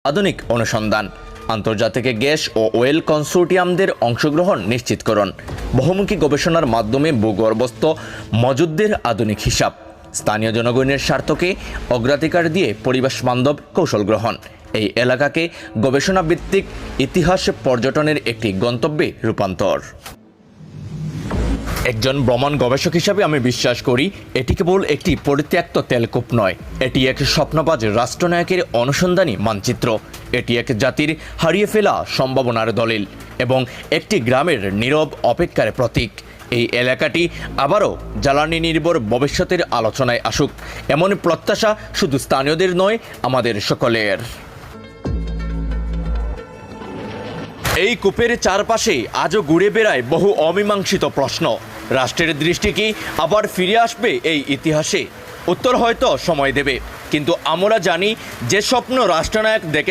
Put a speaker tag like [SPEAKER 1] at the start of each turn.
[SPEAKER 1] আধুনিক অনুসন্ধান, আন্তর্জাতিক গ্যাস ও ওয়েল কনসোর্টিয়ামদের অংশগ্রহণ নিশ্চিতকরণ, বহুমুখী গবেষণার মাধ্যমে ভূগর্ভস্থ মজুদদের আধুনিক হিসাব, স্থানীয় জনগণের স্বার্থকে অগ্রাধিকার দিয়ে পরিবেশ বান্ধব কৌশল গ্রহণ। এই এলাকাকে গবেষণা ভিত্তিক ইতিহাস পর্যটনের একটি গন্তব্যে রূপান্তর। একজন ভ্রমণ গবেষক হিসাবে আমি বিশ্বাস করি এটি কেবল একটি পরিত্যক্ত তেলকূপ নয়, এটি এক স্বপ্নবাজ রাষ্ট্রনায়কের অনুসন্ধানী মানচিত্র। এটি এক জাতির হারিয়ে ফেলা সম্ভাবনার দলিল এবং একটি গ্রামের নীরব অপেক্ষার প্রতীক। এই এলাকাটি আবারও জ্বালানি নির্ভর ভবিষ্যতের আলোচনায় আসুক, এমন প্রত্যাশা শুধু স্থানীয়দের নয়, আমাদের সকলের। এই কূপের চারপাশে আজও ঘুরে বেড়ায় বহু অমীমাংসিত প্রশ্ন। রাষ্ট্রের দৃষ্টি কি আবার ফিরে আসবে এই ইতিহাসে? উত্তর হয়তো সময় দেবে, কিন্তু আমরা জানি যে স্বপ্ন রাষ্ট্রনায়ক দেখে